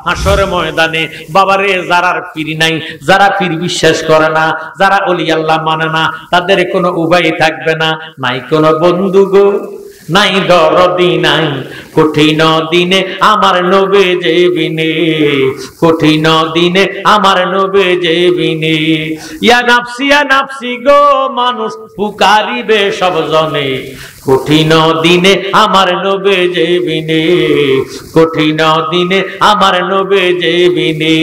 হাসরের ময়দানে। বাবারে, যারা পীর নাই, যারা পীর বিশ্বাস করে না, যারা ওলি আল্লাহ মানে না, তাদের কোনো উপায় থাকবে না, নাই কোনো বন্ধু গো, নাই দরদি নাই। কঠিন দিনে আমার নবে যেবিনে, কঠিন দিনে আমার নবে যেবিনে। ইয়া নাফসি গো, মানুষ পুকারিবে সব জনে, কঠিন দিনে আমার নবে যেবিনে, কঠিন দিনে আমার নবে যেবিনে।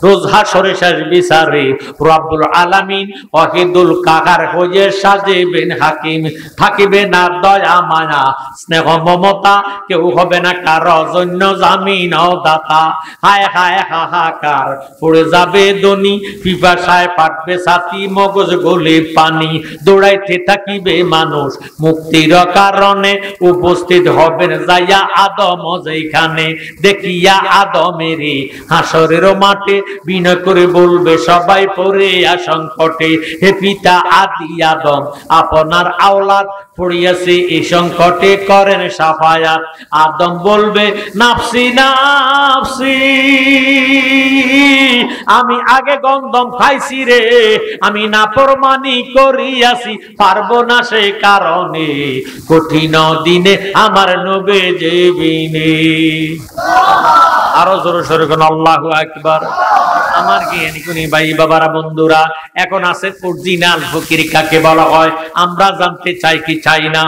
রোজ হাসরে শেষ বিচারে রব্বুল আলামিন ওয়াহিদুল কাহার হয়ে সাজেবেন হাকিম। থাকিবে না দয়া মায়া স্নেহ মমতা, কেউ হবে না কারো জন্য জামিন ও দাতা। হায় হায় হাহাকার পড়ে যাবে দনি, পিপাসায় পাটবে ছাতি, মগজ গলে পানি। দৌড়াইতে থাকিবে মানুষ মুক্তির কারণে, উপস্থিত হবেন যাইয়া আদম যেখানে। দেখিয়া আদমেরে হাসরের মাঠে, বিনয় করে বলবে সবাই পড়ে সংকটে, হে পিতা আদি আদম, আপনার আওলাদ পড়িয়াছে এই সংকটে, করেন সাফায়াত। আদম বলবে নাফসি নাফসি, আমি আগে গন্ধম খাইছি রে, আমি নাফরমানি করিয়াছি, পারবো না সে কারণে, কঠিন দিনে আমার নবে যেবিনে। আরো জোরে সোরে কোন আল্লাহু আকবার। আমার জ্ঞানী গুণী ভাই বাবারা, বন্ধুরা, এখন আছে অরিজিনাল ফকির কাকে বলা হয় আমরা জানতে চাই কি চাই না?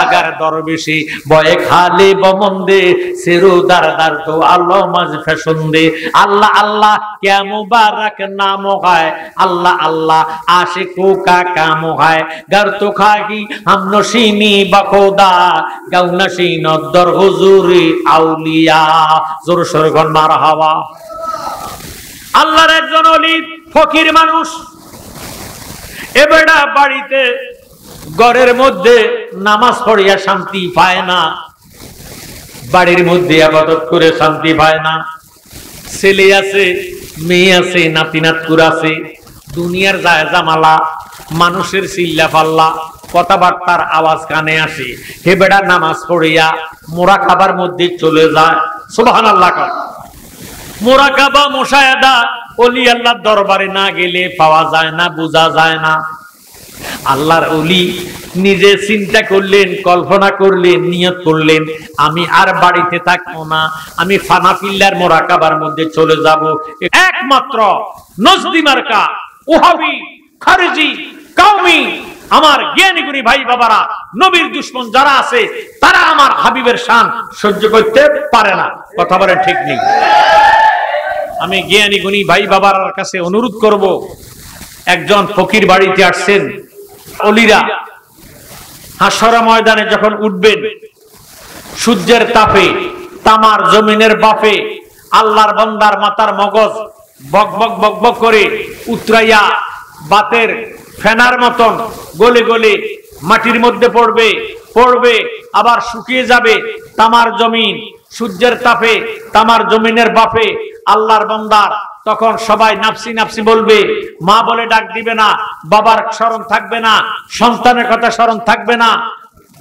আগার দরবেশি বয়ে খালি বমন্দে, সেরুদার দার তো আল্লাহ মাঝ ফ্যাশন দে। আল্লাহ আল্লাহ কে মুবারক নাম হয়, আল্লাহ আল্লাহ আশিকু কা কাম হয়। গার তো খাগি হাম নশিনি বখোদা, গাউ নশিন দর হুজুরি আউলিয়া। জোর সোরে কোন মারহাবা। আল্লাহর একজন ওলি ফকির মানুষ, এবেড়া বাড়িতে ঘরের মধ্যে নামাজ পড়িয়া শান্তি পায় না, বাড়ির মধ্যে ইবাদত করে শান্তি পায় না। ছেলে আছে, মেয়ে আছে, নাতি নাতকুর আছে, দুনিয়ার জায়জামালা, মানুষের চিল্লা পাল্লা, কথাবার্তার আওয়াজ কানে আসে। হে বেড়া নামাজ পড়িয়া মুরাকাবার মধ্যে চলে যায়। সুবহানাল্লাহ। মুরাকাবা মুশাহাদা ওলি আল্লাহর দরবারে না গেলে পাওয়া যায় না, বোঝা যায় না। আল্লাহর ওলি নিজে চিন্তা করলেন, কল্পনা করলেন, নিয়ত করলেন, আমি আর বাড়িতে থাকবো না, আমি ফানাফিল্লার মুরাকাবার মধ্যে চলে যাব। একমাত্র নজদি মার্কা, ওহাবি, খারিজি, কওমি, আমার জ্ঞানী গুণী ভাই বাবারা, নবীর দুশমন যারা আছে, তারা আমার হাবিবের শান সহ্য করতে পারে না। কথা বলেন ঠিক নেই? আমি জ্ঞানী গুণী ভাই বাবার কাছে অনুরোধ করব, একজন ফকির বাড়িতে আসছেন, ওলিরা হাসরা ময়দানে যখন উঠবেন, সূর্যের তাপে, তামার জমিনের বাপে, আল্লাহর বান্দার মাথার মগজ বক বক বক বক করে উতরাইয়া বাতের ফেনার মতন গলে গলে মাটির মধ্যে পড়বে, পড়বে আবার শুকিয়ে যাবে। তামার জমিন, সূর্যের তাপে, তামার জমিনের বাপে আল্লাহর বান্দার, তখন সবাই নাফসি নাফসি বলবে, মা বলে ডাক দিবে না, বাবার স্মরণ থাকবে না, সন্তানের কথা স্মরণ থাকবে না,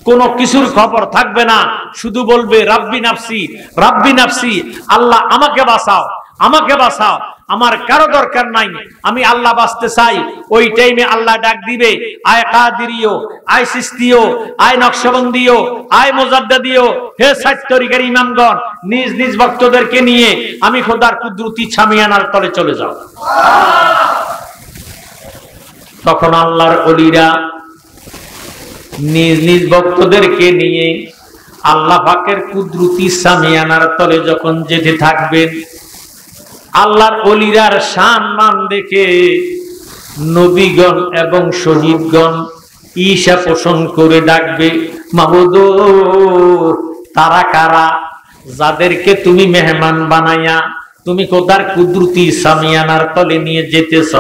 কোনো কিছুর খবর থাকবে না, শুধু বলবে রাব্বি নাফসি, রাব্বি নাফসি, আল্লাহ আমাকে বাঁচাও, আমাকে বাঁচাও, আমার কারো দরকার নাই, আমি আল্লাহ বাঁচতে চাই। ওই টাইমে আল্লাহ ডাক দিবে, আয় কাদিরিও, আয় সিস্তিও, আয় নকশবন্দিও, আয় মুজাদ্দিদিও, হে সাত তরিকার ইমামগণ, নিজ নিজ ভক্তদেরকে নিয়ে আমি খোদার কুদরতি ছামিয়ানার তলে চলে যাও। তখন আল্লাহর ওলিরা নিজ নিজ ভক্তদেরকে নিয়ে আল্লাহ পাকের কুদরতি ছামিয়ানার তলে যখন যেতে থাকবেন, আল্লাহর ওলিরার সম্মান দেখে নবীগণ এবং শহীদগণ ঈশা পোষণ করে ডাকবে, মাবুদ তারা কারা যাদেরকে তুমি মেহমান বানাইয়া তুমি খোদার কুদরতি সামিয়ানার তলে নিয়ে যেতেছ,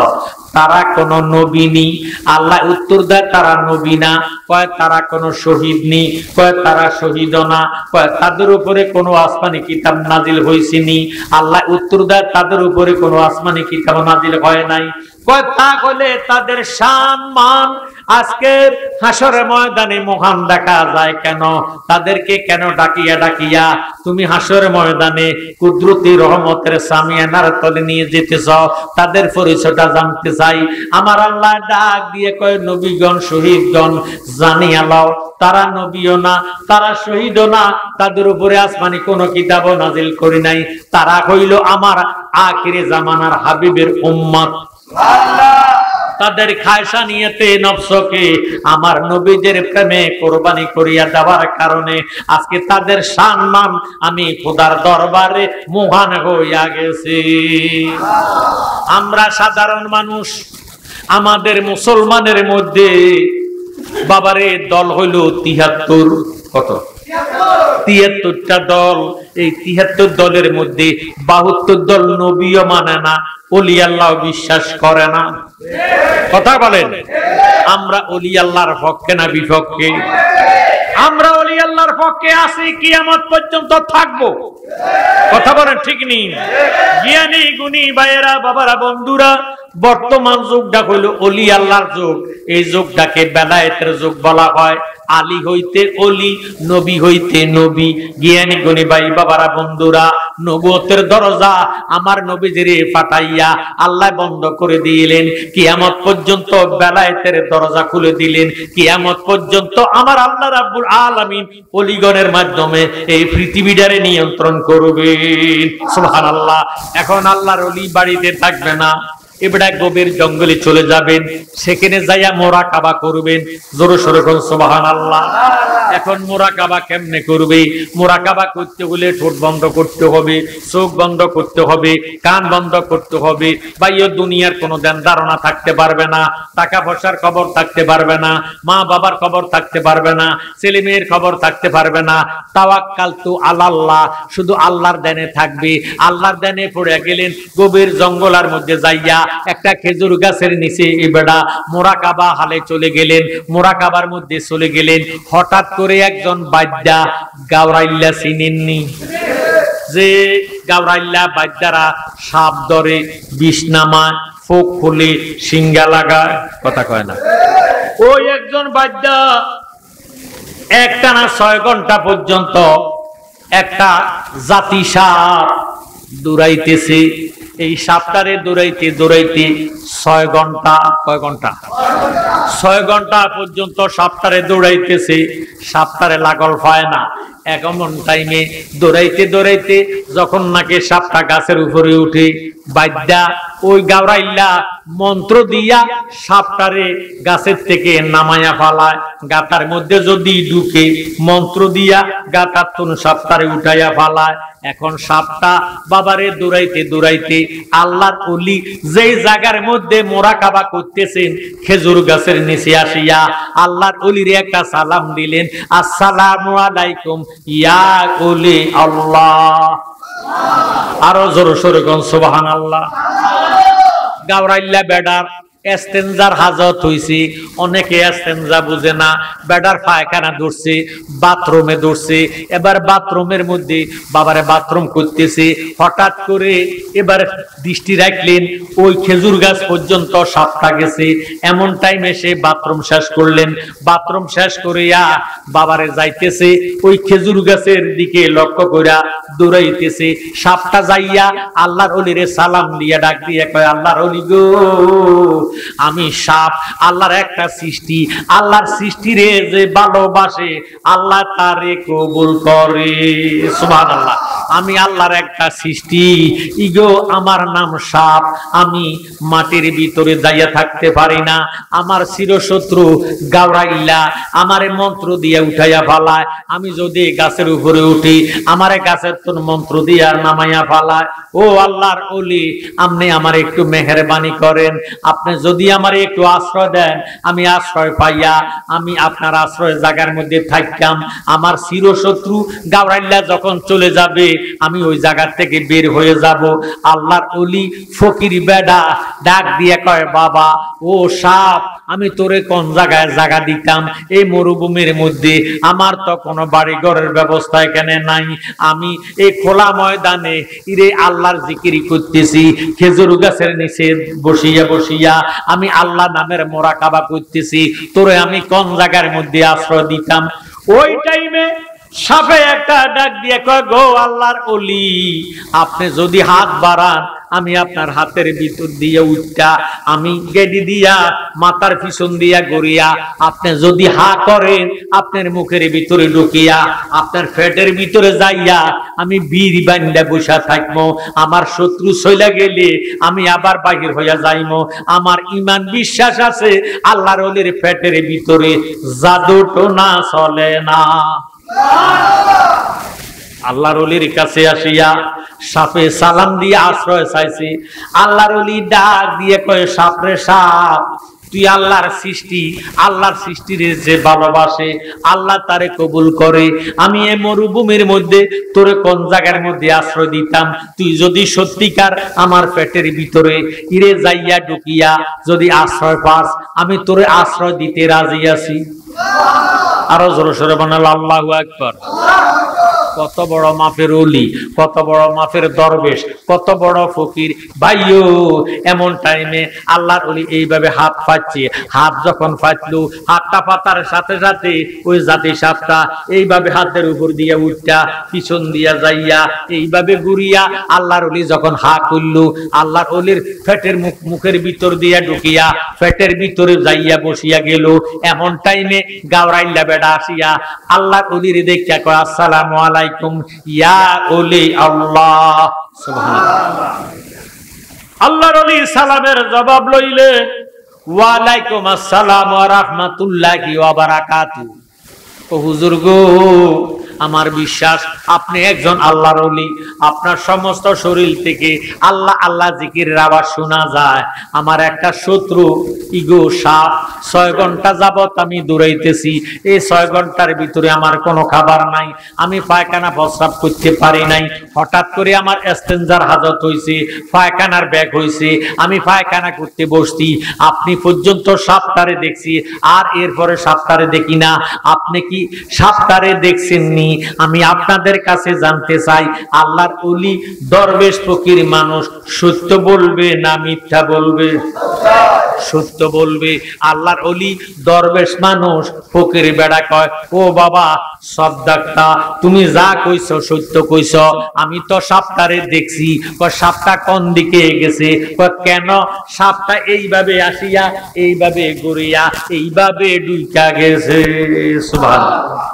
তারা কোন নবী নি? আল্লাহ উত্তর দেয়, তারা নবী না। কয় তারা কোন শহীদ নি? কয় তারা শহীদ না। কয় তাদের উপরে কোনো আসমানি কিতাব নাজিল হয়েছিনি? আল্লাহ উত্তর দেয়, তাদের উপরে কোনো আসমানি কিতাব নাজিল হয় নাই। কয় তাহলে তাদের সম্মান আজকের হাসরের ময়দানে মহান দেখা যায় কেন? তাদেরকে কেন ডাকিয়া ডাকিয়া তুমি হাসরের ময়দানে কুদরতি রহমতের সামিয়ানার তলে নিয়ে যেতেছ? তাদের পরিচয়টা জানতে চাই। আমার আল্লাহ ডাক দিয়ে কয়, নবীগণ শহীদগণ জানিয়া লও, তারা নবীও না, তারা শহীদও না, তাদের উপরে আসমানি কোন কিতাবও নাজিল করি নাই। তারা হইল আমার আখিরে জামানার হাবিবের উম্মত। তাদের খায়সা নিয়েতে নফসকে আমার নবীদের প্রেমে কোরবানি করিয়া দেওয়ার কারণে আজকে তাদের সম্মান আমি খোদার দরবারে মহান হইয়া গেছি। আমরা সাধারণ মানুষ, আমাদের মুসলমানের মধ্যে বাবারে দল হইল ৭৩। কত? ৭৩টা দল। এই ৭৩ দলের মধ্যে ৭২ দল নবীও মানে না, ওলি আল্লাহ বিশ্বাস করে না। কথা বলেন, আমরা ওলি আল্লাহর পক্ষে না বিপক্ষে? আমরা ওলি আল্লাহর পক্ষে আছি, কিয়ামত পর্যন্ত থাকবো। কথা বলেন ঠিক নেই? জ্ঞানী গুণী ভাইয়েরা, বাবারা, বন্ধুরা, বর্তমান যুগটা হইল ওলি আল্লাহর যুগ। এই যুগটাকে বেলায়েতের যুগ বলা হয়। আলী হইতে অলি, নবী হইতে নবী। জ্ঞানী গুণী ভাই, বাবারা, বন্ধুরা, নবুয়তের দরজা আমার নবীজিরে পাঠাইয়া আল্লাহ বন্ধ করে দিলেন। কিয়ামত পর্যন্ত বেলায়েতের দরজা খুলে দিলেন। কিয়ামত পর্যন্ত আমার আল্লাহ রাব্বুল আলামিন অলিগণের মাধ্যমে এই পৃথিবীটারে নিয়ন্ত্রণ করবেন। সুবহানাল্লাহ। এখন আল্লাহর অলি বাড়িতে থাকবে না, এবারে গভীর জঙ্গলে চলে যাবেন, সেখানে যাইয়া মুরাকাবা করবেন। জোরে সোরে কোন সুবহানাল্লাহ। এখন মুরাকাবা কেমনে করবে? মুরাকাবা করতে হলে ঠোঁট বন্ধ করতে হবে, চোখ বন্ধ করতে হবে, কান বন্ধ করতে হবে। বাইরে দুনিয়ার কোনো ধ্যান ধারণা থাকতে পারবে না, টাকা পয়সার খবর থাকতে পারবে না, মা বাবার খবর থাকতে পারবে না, ছেলে মেয়ের খবর থাকতে পারবে না। তাওয়াক্কালতু আলাল্লাহ, শুধু আল্লাহর ধ্যানে থাকবে। আল্লাহর ধ্যানে পড়ে গেলেন, গভীর জঙ্গলের মধ্যে যাইয়া একটা খেজুর গাছের নিচে এবেড়া মুরাকাবা হালে চলে গেলেন। মুরাকাবার মধ্যে চলে গেলেন, হঠাৎ করে একজন বাদ্যা, গাওরাইল্লা চিনেননি? যে গাওরাইল্লা বাদ্যারা সাপ ধরে, বিষ নামায়, ফোক খুলে, সিঙ্গা লাগায়, কথা কয় না? ওই একজন বাদ্যা একটানা ৬ ঘন্টা পর্যন্ত একটা জাতি সাপ দৌড়াইতেছে। এই সাপটারে দৌড়াইতে দৌড়াইতে ৬ ঘন্টা, কয় ঘন্টা? ৬ ঘন্টা পর্যন্ত সাপটারে দৌড়াইতেছে। সাপটারে লাগল পায় না। এমন টাইমে দৌড়াইতে দৌড়াইতে যখন নাকি সাপটা গাছের উপরে উঠে, বাদ্যা ওই গাওরাইল্লা মন্ত্র দিয়া সাপটারে গাছের থেকে নামায়া ফালায়। গাতার মধ্যে যদি ঢুকে মন্ত্র দিয়া গাতার তুন সাপটারে উঠাইয়া ফালায়। এখন সাপটা বাবারে দৌড়াইতে দৌড়াইতে আল্লাহর ওলি যেই জায়গার মধ্যে মুরাকাবা করতেছেন, খেজুর গাছের নিচে আসিয়া আল্লাহর ওলিরে একটা সালাম দিলেন, আসসালামু আলাইকুম ইয়া ওলি আল্লাহ। আরো জোরে সোরে কোন সুবহানাল্লাহ। গাওরাইল্লা বেডার এস্তেঞ্জার হাজত হইছে। অনেকে এস্তেঞ্জা বুঝে না, বেডার পায়খানা ধরছে, বাথরুমে ধরছে। এবার বাথরুমের মধ্যে বাবারে বাথরুম করতেছে। হঠাৎ করে এবার দৃষ্টি রাখলেন ওই খেজুর গাছ পর্যন্ত সাপটা গেছে। এমন টাইমে সে বাথরুম শেষ করলেন। বাথরুম শেষ করিয়া বাবারে যাইতেছে, ওই খেজুর গাছের দিকে লক্ষ্য করিয়া দৌড়াইতেছে। সাপটা যাইয়া আল্লাহর ওলিরে সালাম দিয়া ডাক দিয়ে কয়, আল্লাহর ওলি গো, আমি সাপ, আল্লাহর একটা সৃষ্টি। আল্লাহর সৃষ্টিরে যে ভালোবাসে আল্লাহ তারে কবুল করে। সুবহানাল্লাহ। আমি আল্লাহর একটা সৃষ্টি, ইগো আমার নাম সাপ। আমি মাটির ভিতরে যাইয়া থাকতে পারি না। আমার চিরশত্রু গাওরাইল্লা আমারে মন্ত্র দিয়ে উঠাইয়া ফালায়। আমি যদি গাছের উপরে উঠি, আমারে গাছের তোর মন্ত্র দিয়া নামাইয়া ফালায়। ও আল্লাহর ওলি, আপনি আমার একটু মেহেরবানি করেন। আপনি যদি আমার একটু আশ্রয় দেন, আমি আশ্রয় পাইয়া আমি আপনার আশ্রয় জায়গার মধ্যে থাকতাম। আমার চিরশত্রু গাওরাইল্লা যখন চলে যাবে, আমি ওই জায়গার থেকে বের হয়ে যাব। আল্লাহর ওলি ফকির বেডা ডাক দিয়ে কয়, বাবা ও সাপ, আমি তোরে কোন জায়গায় জায়গা দিতাম? এই মরুভূমির মধ্যে আমার তো কোনো বাড়ি ঘরের ব্যবস্থা এখানে নাই। আমি এই খোলা ময়দানে ইরে আল্লাহর জিকিরি করতেছি, খেজুর গাছের নিচে বসিয়া বসিয়া আমি আল্লাহ নামের মোরাকাবা করতেছি, তোরে আমি কোন জায়গার মধ্যে আশ্রয় দিতাম? ওই টাইমে সাপে একটা ডাক দিয়ে কয়, গো আল্লাহর ওলি, আপনি যদি হাত বাড়ান আমি আপনার হাতের ভিতর দিয়ে উঠটা আমি গেডি দিয়া মাথার পিছন দিয়া গড়িয়া আপনি যদি হা করেন আপনার মুখের ভিতরে ঢুকিয়া আপনার পেটের ভিতরে যাইয়া আমি বীর বান্দা বসা থাকবো, আমার শত্রু চলে গেলে আমি আবার বাহির হইয়া যাইমো। আমার ঈমান বিশ্বাস আছে আল্লাহর ওলির পেটের ভিতরে জাদু টোনা চলে না। আল্লাহর ওলির কাছে আসিয়া সাপে সালাম দিয়ে আশ্রয় চাইছে। আল্লাহর ওলি ডাক দিয়ে কয়, সাপ রে সাপ, তুই আল্লাহর সৃষ্টি, আল্লাহর সৃষ্টির যে ভালোবাসে আল্লাহ তারে কবুল করে। আমি এই মরুভূমির মধ্যে তোরে কোন জায়গার মধ্যে আশ্রয় দিতাম? তুই যদি সত্যিকার আমার পেটের ভিতরে ইরে যাইয়া ঢুকিয়া যদি আশ্রয় পাস আমি তোরে আশ্রয় দিতে রাজি আছি। আরো জোরে সোরে বানাল আল্লাহু আকবার। কত বড় মাপের ওলি, কত বড় মাপের দরবেশ, কত বড় ফকির ভাইও। এমন টাইমে আল্লাহর ওলি এইভাবে হাত পাচ্ছে, হাত যখন পাতলো হাতটা পাতার সাথে সাথে ওই জাতি সাপটা এইভাবে হাতের উপর দিয়ে উঠটা পিছন দিয়া যাইয়া এইভাবে ঘুরিয়া আল্লাহর ওলি যখন হা করলো আল্লাহর ওলির পেটের মুখের ভিতর দিয়া ঢুকিয়া পেটের ভিতরে যাইয়া বসিয়া গেল। এমন টাইমে গাওরাইল্লা বেড়া আসিয়া আল্লাহর ওলির দেখিয়া কয়, আসসালামু আলাইকুম ইয়া ওলি আল্লাহ। সুবহানাল্লাহ। আল্লাহর ওলি সালামের জবাব লইলে, ওয়া আলাইকুম আসসালাম ওয়া রাহমাতুল্লাহি ওয়া বারাকাতুহু। ও হুজুর গো, আমার বিশ্বাস আপনি একজন আল্লাহর ওলি, আপনার সমস্ত শরীর থেকে আল্লাহ আল্লাহ জিকিরের আওয়াজ শোনা যায়। আমার একটা শত্রু ইগো সাপ 6 ঘন্টা যাবত আমি দৌড়াইতেছি, এই 6 ঘন্টার ভিতরে আমার কোনো খাবার নাই, আমি পায়খানা প্রস্রাব করতে পারি নাই। হঠাৎ করে আমার এস্তেঞ্জার হাজত হয়েছে, পায়খানার ব্যাগ হয়েছে, আমি পায়খানা করতে বসছি, আপনি পর্যন্ত সাপটারে দেখছি আর এরপরে সাপটারে দেখি না। আপনি কি সাপটারে দেখছেননি? আমি আপনাদের কাছে জানতে চাই, আল্লাহর ওলি দরবেশ ফকির মানুষ সত্য বলবে না মিথ্যা বলবে? সত্য বলবে। আল্লাহর ওলি দরবেশ মানুষ ফকির বেড়া কয়, ও বাবা সদ্দাক্তা, তুমি যা কইছো সত্য কইছো, আমি তো সাপটারে দেখছি। সাপটা কোন দিকে গেছে? কেন? সাপটা এইভাবে আসিয়া এইভাবে ঘুরিয়া এইভাবে ডুইকা গেছে। সুবহানাল্লাহ।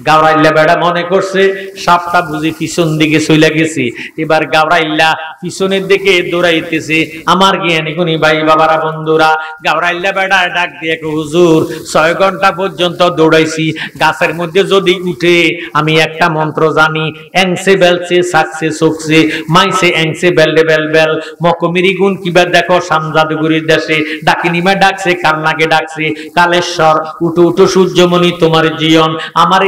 গাওরাইল্লা বেড়া মনে করছে সাপটা বুঝি পিছন দিকে চলে গেছে, এবার গাওরাইল্লা পিছনের দিকে দৌড়াইতেছে। আমার জ্ঞানী গুণী ভাই বাবারা বন্ধুরা, গাওরাইল্লা বেড়া ডাক দিয়ে, হুজুর 6 ঘন্টা পর্যন্ত দৌড়াইছি, গাছের মধ্যে যদি উঠে আমি একটা মন্ত্র জানি, এংসে বেলছে সাকসে সোকসে মাইসে এংসে বেলডে বেল বেল মকমিরি গুণ কিবা দেখো সামজাদুগুরির দেশে ডাকিনিমা ডাকছে কালনাকে ডাকছে কালেশ্বর উঠো উঠো সূর্যমণি তোমার জীবন আমার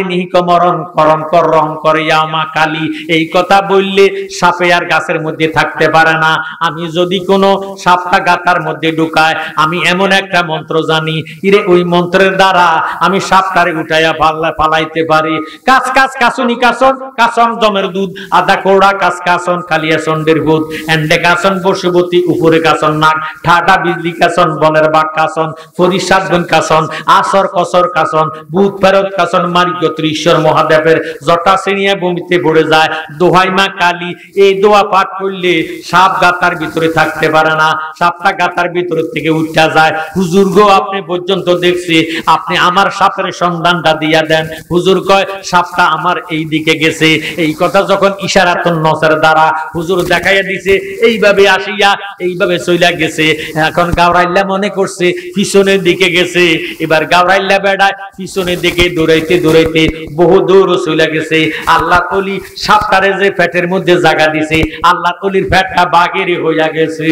মরণ করণ কর রহম করে মা কালী। এই কথা বললে সাপে আর গাছের মধ্যে থাকতে পারে না। আমি যদি কোনো সাপটা গাতার মধ্যে ঢুকায় আমি এমন একটা মন্ত্র জানি, ইরে ওই মন্ত্রের দ্বারা আমি সাপটারে উঠাইয়া পালাইতে পারি। কাছ কাছ কাছুনি কাছন কাছন জমের দুধ আদা কোড়া কাছ কাছন কালিয়া চন্ডের ভূত এন্ডে কাছন বসুবতী উপরে কাছন নাক ঠাটা বিজলি কাছন বনের বাঘ কাছন ফরিসাদ গুণ কাছন আসর কসর কাছন ভূত ফেরত কাছন মারিগত ঈশ্বর মহাদেবের জটা শ্রেণিয়া ভূমিতে পড়ে যায়। দোহাই মা কালী, এই দোয়া পাঠ করলে সাপ গাতার ভিতরে থাকতে পারে না, সাপটা গাতার ভিতরে থেকে উঠা যায়। হুজুর গো, আপনি পর্যন্ত দেখছি, আপনি আমার সাপের সন্ধানটা দিয়া দেন। হুজুর কয় সাপটা আমার এই দিকে গেছে। এই কথা যখন ইশারাতুন নসর দ্বারা হুজুর দেখাইয়া দিছে, এইভাবে আসিয়া এইভাবে চইলা গেছে। এখন গাওরাইল্লা মনে করছে পিছনের দিকে গেছে। এবার গাওরাইল্লা বেড়ায় পিছনের দিকে দৌড়াইতে দৌড়াইতে বহু দূর চলে গেছে। আল্লাহর ওলি সাপটারে যে পেটের মধ্যে জায়গা দিছে, আল্লাহর ওলির পেটটা বাগেরই হইয়া গেছে।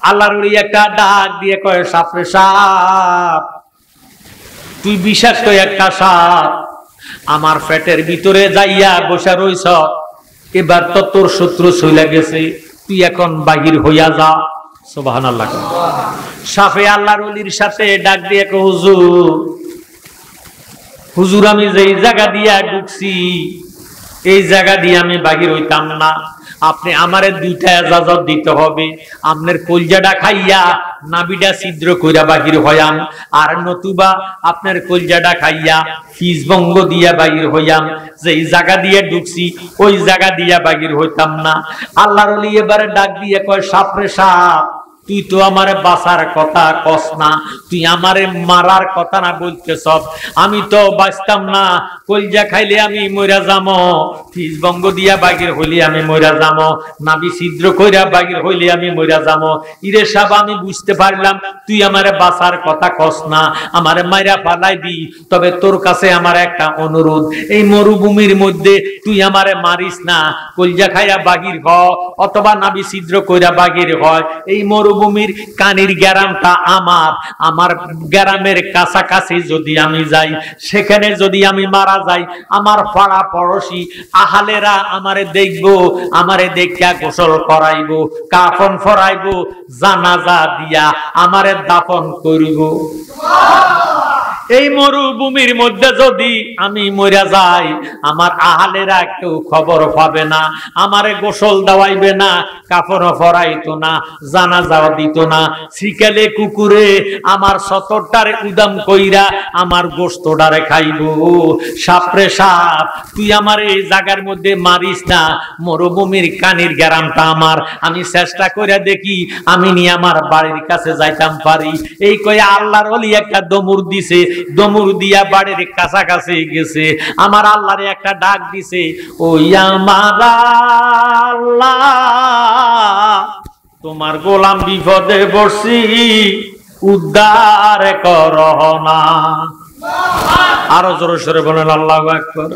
আল্লাহর ওলি একটা ডাক দিয়ে কয়, সাপরে সাপ, তুই বিষাক্ত একটা সাপ, আমার পেটের ভিতরে যাইয়া বসে রইছ, এবার তো তোর শত্রু চলে গেছে, তুই এখন বাহির হইয়া যা। সুবহানাল্লাহ। সাপে আল্লাহর ওলির সাথে ডাক দিয়ে কয়, হুজুর হুজুর আমি যেই জায়গা দিয়া ঢুকছি এই জায়গা দিয়ে আমি বাহির হইতাম না। আপনি আমারে দুইটা ইজাজত দিতে হবে, আপনার কলজাটা খাইয়া নাবিটা ছিদ্র কইরা বাহির হইয়াম, আর নতুবা আপনার কলজাটা খাইয়া ফিসবঙ্গ দিয়া বাহির হইয়াম। যেই জায়গা দিয়ে ঢুকছি ওই জায়গা দিয়া বাহির হইতাম না। আল্লাহর ওলি এবারে ডাক দিয়ে কয়, সাপরে সাপ, তুই তো আমারে বাঁচার কথা কস না, তুই আমারে মারার কথা না বলতেছ। আমি তো বাঁচতাম না, কলজা খাইলে আমি মইরা যামো, ফিসবঙ্গ দিয়া বাগির হইলে আমি মইরা যামো, নাবি ছিদ্র কইরা বাগির হইলে আমি মইরা যামো। ইরে সাহেব, আমি বুঝতে পারলাম তুই আমারে বাঁচার কথা কস না, আমারে মাইরা ফালাই দি। তবে তোর কাছে আমার একটা অনুরোধ, এই মরুভূমির মধ্যে তুই আমারে মারিস না, কলজা খাইয়া বাগির হ অথবা নাবি ছিদ্র কইরা বাগির হয়। এই মরুভূমির কানির গ্রামটা আমার গ্রামের কাছাকাছি যদি আমি যাই, সেখানে যদি আমি মারা যাই, আমার পাড়া পড়োশি আহালেরা আমারে দেখবো, আমারে দেখিয়া গোসল করাইবো, কাফন ফরাইবো, জানাজা দিয়া আমারে দাফন করিব। এই মরুভূমির মধ্যে যদি আমি মরে যাই, আমার আহালেরা কেউ খবর পাবে না, আমারে গোসল দেওয়াইবে না, কাফন ফরাইতো না, জানাজাও দিত না। শিকালে কুকুরে আমার সতরটারে উদাম কইরা আমার গোশতটারে খাইব। সাপরে সাপ, তুই আমার এই জায়গার মধ্যে মারিস না, মরুভূমির কানির গ্রামটা আমার, আমি চেষ্টা করে দেখি আমি নিয়ে আমার বাড়ির কাছে যাইতাম পারি। এই কয়ে আল্লাহর ওলি একটা দমুর দিছে, দমুর দিয়া বাড়ির কাছাকাছি গেছে। আমার আল্লাহরে একটা ডাক দিছে, ওই আমার আল্লাহ, তোমার গোলাম বিপদে পড়ছি, উদ্ধার করো না। আরো জোরে সোরে বলেন আল্লাহু আকবার।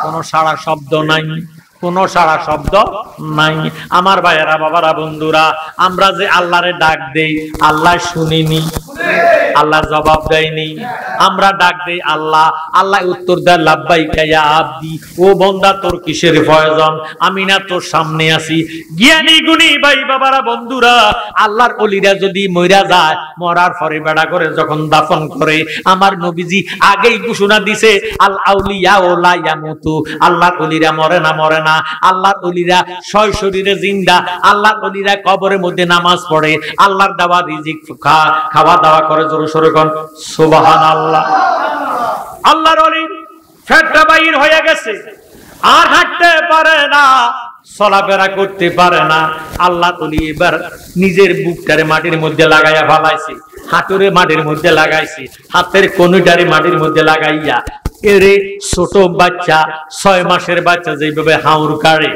কোন সারা শব্দ নাই, কোন সারা শব্দ নাই। আমার ভাইয়েরা, বাবারা, বন্ধুরা, আমরা যে আল্লাহরে ডাক দেই, আল্লাহ শুনিনি, আল্লাহ জবাব দেয়নি। আমরা ডাক দেই আল্লাহ, আল্লাহ উত্তর দেয় লাব্বাইকা ইয়া আব্দি, ও বান্দা তোর কিসের প্রয়োজন, আমি না তোর সামনে আছি। জ্ঞানী গুণী ভাই বাবারা, বন্ধুরা, আল্লাহর ওলিরা যদি মইরা যায়, মরার পরে বেড়া করে যখন দাফন করে, আমার নবীজি আগেই ঘোষণা দিছে, আল আউলিয়া ওলা ইয়ামুতু, আল্লাহর ওলিরা মরে না, মরে না। আল্লাহর ওলিরা সশরীরে জিন্দা, আল্লাহর ওলিরা কবরের মধ্যে নামাজ পড়ে, আল্লাহর দেওয়া রিজিক খাওয়া দাওয়া করে। জোরে সোরে কোন সুবহানাল্লাহ। আল্লাহর ওলি ফেটটা বাইর হয়ে গেছে, আর হাঁটতে পারে না, চলাফেরা করতে পারে না। আল্লাহর ওলি এবার নিজের বুকটারে মাটির মধ্যে লাগাইয়া ফালাইছে, হাঁটুরে মাটির মধ্যে লাগাইছে, হাতের কনুইটারে মাটির মধ্যে লাগাইয়া, এরে ছোট বাচ্চা, 6 মাসের বাচ্চা যেভাবে হাউর কাড়ে,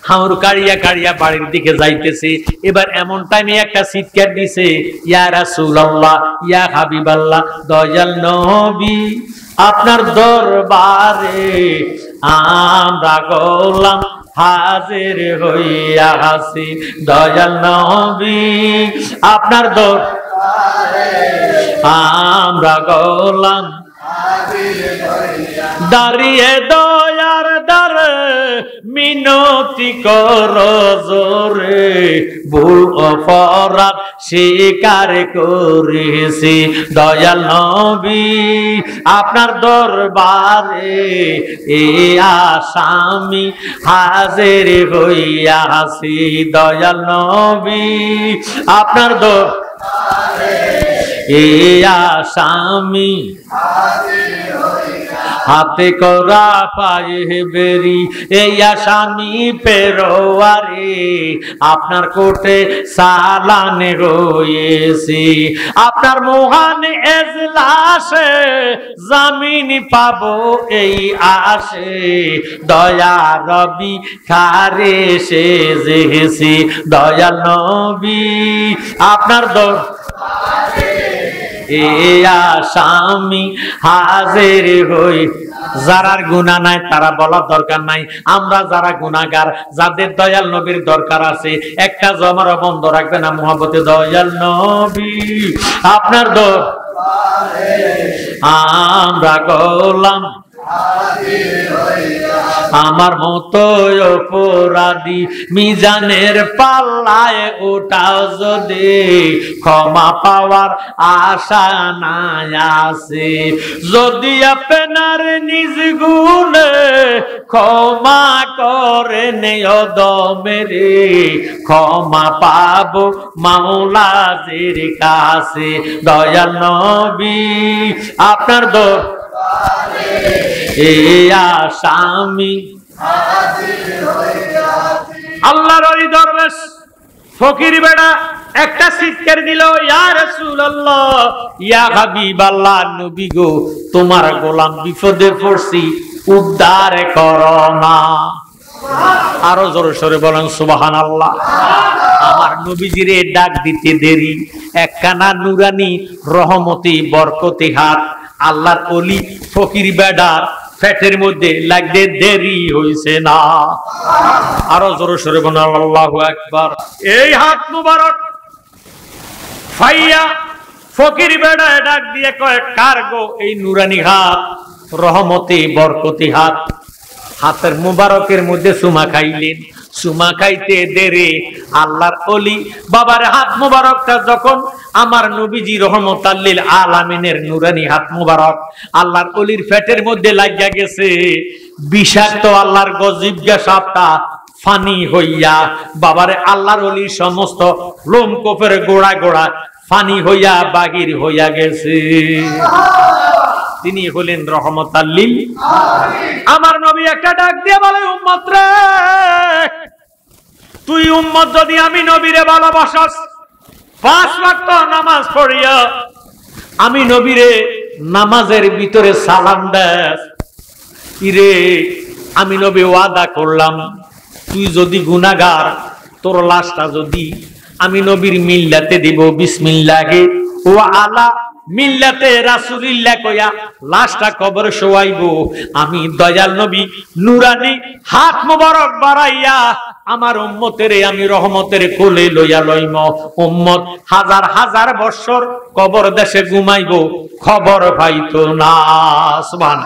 হাউর কাড়িয়া কাড়িয়া বাড়ির দিকে যাইতেছে। এবার এমন টাইমে একটা চিৎকার দিছে, ইয়া রাসূলুল্লাহ, ইয়া হাবিবাল্লাহ, দয়াল নবী, আপনার দরবারে আমরা গোলাম হাজির হইয়া আছি। দয়াল নবী, আপনার দরবারে আমরা গোলাম দাঁড়িয়ে দয়ার দ্বারে মিনতি কর জোরে, ভুল অপরাধ স্বীকার করেছি। দয়াল নবী, আপনার দরবারে এ আসামি হাজির হইয়া আছি। দয়াল নবী, আপনার দরবারে এ আসামি হাতে করা পায়ে বেরি, এই আসামি পেরোয়ারে আপনার কোর্টে চালানে রয়েছি। আপনার মহান এজলাসে জামিন পাবো এই আশে, দয়া রবি খারে সেজেছি। দয়াল নবী, আপনার এ আসামি হাজির হই। যারার গুনাহ নাই তারা বলার দরকার নাই, আমরা যারা গুনাহগার, যাদের দয়াল নবীর দরকার আছে, একটা জমারা বন্ধ রাখবে না মুহাব্বতে। দয়াল নবী, আপনার দরবারে আমরা গোলাম আমার মতো অপরাধী মিজানের পাল্লায় ওঠাও যদি, ক্ষমা পাওয়ার আশা নাই আছে। যদি আপনার নিজ গুণে ক্ষমা করে দমেরে, ক্ষমা পাবো মাওলাদের কাছে। দয়াল নবী আপনার আসামি আল্লাহর ওই দরবেশ ফকির বেটা একটা চিৎকার দিল, ইয়া রাসূলুল্লাহ, ইয়া হাবিবাল্লাহ, নবী গো, তোমার গোলাম বিপদে পড়ছি, উদ্ধার করো না। আরো জোরে সরে বলেন সুবহানাল্লাহ। আমার নবীজিরে ডাক দিতে দেরি, একখানা নুরানি রহমতি বরকতি হাত আল্লাহর ওলি ফকির বেডার পেটের মধ্যে লাগতে দেরি হইছে না। আরো জোরে সরে বলেন আল্লাহু আকবার। এই হাত মুবারক ফাইয়া ফকির বেডা ডাক দিয়ে কয়, কার গো এই নুরানি হাত, রহমতি বরকতি হাত। হাতের মুবারকের মধ্যে সুমা খাইলেন। সুমা খাইতে দেরে আল্লাহর ওলি বাবার হাত মুবারকটা যখন আমার নবীজি রহমতাল লিল আলামিনের নুরানি হাত মুবারক আল্লাহর ওলির পেটের মধ্যে লাগিয়া গেছে, বিষাক্ত আল্লাহর গজিবগা সাপটা ফানি হইয়া বাবারে আল্লাহর ওলির সমস্ত লোম কোপের গোড়া গোড়া ফানি হইয়া বাগির হইয়া গেছে। তিনি হলেন রহমতাল লিল আলামিন। আমার নবী একটা ডাক দিয়ে বলে, উম্মত রে, তুই উম্মত যদি আমি নবীরে ভালোবাসস, 5 ওয়াক্ত নামাজ পড়িয়া আমি নবীরে নামাজের ভিতরে সালাম দেস, ইরে আমি নবী ওয়াদা করলাম, তুই যদি গুনাহগার, তোর লাশটা যদি আমি নবীর মিল্লাতে দিব, বিসমিল্লাহি ওয়া আলা মিল্লাতে রাসূলিল্লাহ কইয়া লাশটা কবরে শোয়াইব, আমি দয়াল নবী নুরানি হাত মোবারক বাড়াইয়া আমার উম্মতের আমি রহমতের কোলে লইয়া লইম। উম্মত হাজার হাজার বছর কবর দেশে ঘুমাইব, খবর পাইতো না। সুবহান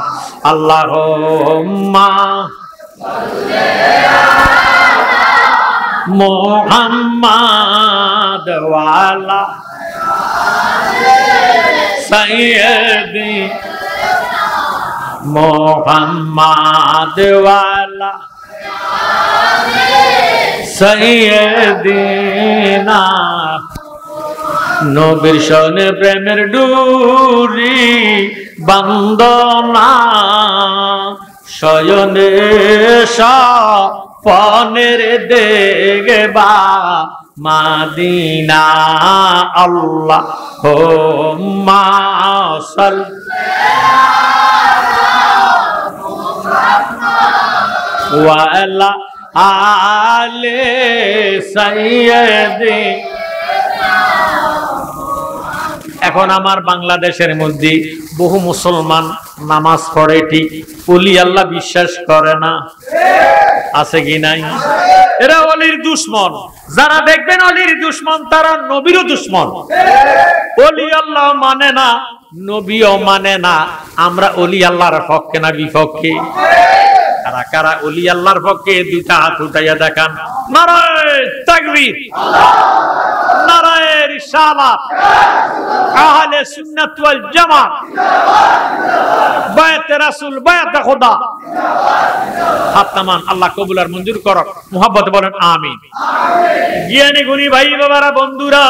আল্লাহুম্মা মুহাম্মাদ ওয়ালা সাইয়্যিদি মুহাম্মাদ ওয়ালা সাইয়্যিদিনা। নবীর সনে প্রেমের ডুরি বন্দনা, শয়নে স্বপনের দেখবা মাদিনা। আল্লাহুম্মা সাল্লি ওয়া আলা আলে সাইয়্যিদি। এখন আমার বাংলাদেশের মধ্যে বহু মুসলমান নামাজ পড়ে ঠিক, ওলি আল্লাহ বিশ্বাস করে না, আছে কি নাই? এরা ওলির দুশমন। যারা দেখবেন ওলির দুশমন, তারা নবীরও দুশমন। ওলি আল্লাহ মানে না, নবীও মানে না। আমরা ওলি আল্লাহর পক্ষে না বিপক্ষে? কারা কারা ওলি আল্লাহর পক্ষে? দুইটা হাত উঠাইয়া দেখান। নারায়ে তাকবীর, নারায়ে রিসালাত, আহলে সুন্নাত ওয়াল জামাত, বায়াতে রাসূল, বায়াতে খোদা। হাত নামান, আল্লাহ কবুল আর মঞ্জুর করক। মুহাব্বতে বলেন আমিন। জ্ঞানী গুণী ভাই বাবারা, বন্ধুরা,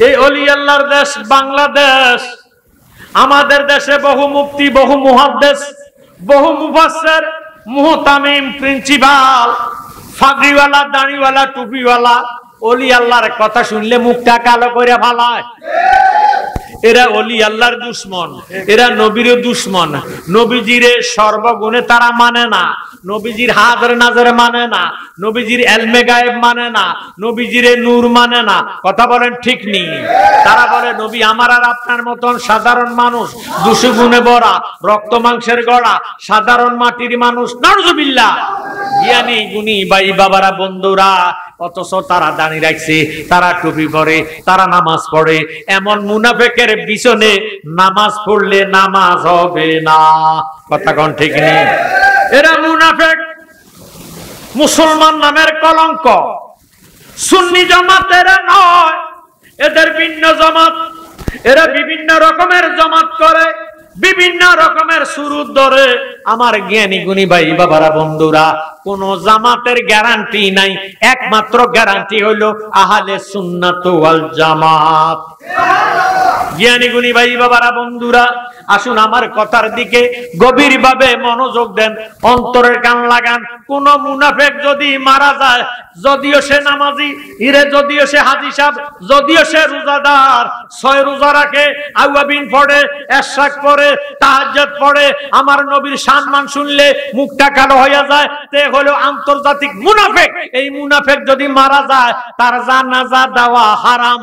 এই ওলি আল্লাহর দেশ বাংলাদেশ। আমাদের দেশে বহু মুফতি, বহু মুহাদ্দিস, বহু মুফাসসির, মুহতামিম, প্রিন্সিপাল, ফাগড়িওয়ালা, দাড়িওয়ালা, টুপিওয়ালা ওলি আল্লাহর কথা শুনলে মুখটা কালো করে ফালায়। এরা ওলি আল্লাহর দুশমন, এরা নবীর দুশমন। নবীজিরে সর্বগুণে তারা মানে না, নবীজির হাজার নাজার মানে না, নবীজির এলমে গায়েব মানে না, নবীজির নূর মানে না। কথা বলেন ঠিক নেই? তারা বলে নবী আমার আর আপনার মতন সাধারণ মানুষ, দুশো গুণে ভরা, রক্ত মাংসের গড়া, সাধারণ মাটির মানুষ। নাউজুবিল্লাহ। জ্ঞানী গুণী ভাই বাবারা বন্ধুরা, অথচ তারা দাঁড়িয়ে রাখছে, তারা টুপি পরে, তারা নামাজ পড়ে। এমন মুনাফেকের পিছনে নামাজ পড়লে নামাজ হবে না। কথা কোন ঠিক নেই? এরা মুনাফেক, মুসলমান নামের কলঙ্ক। সুন্নি জামাত এরা নয়, এদের ভিন্ন জামাত। এরা বিভিন্ন রকমের জামাত করে, বিভিন্ন রকমের সুরুত ধরে। আমার জ্ঞানী গুণী ভাই বাবারা বন্ধুরা, কোন জামাতের গ্যারান্টি নাই, একমাত্র গ্যারান্টি হলো আহলে সুন্নাত ওয়াল জামাত। জ্ঞানী গুণী ভাই বাবারা বন্ধুরা, আসুন আমার কথার দিকে গভীরভাবে মনোযোগ দেন, অন্তরের কান লাগান। কোন মুনাফেক যদি মারা যায়, যদিও সে নামাজি, যদিও সে হাজী সাহেব, যদিও সে রোজাদার, 6 রোজা রাখে, আওয়াবিন পড়ে, এশরাক পড়ে, তাহাজ্জুদ পড়ে, আমার নবীর সম্মান শুনলে মুখটা কালো হয়ে যায়, তে হলো আন্তর্জাতিক মুনাফেক। এই মুনাফেক যদি মারা যায়, তার জানাজা দেওয়া হারাম।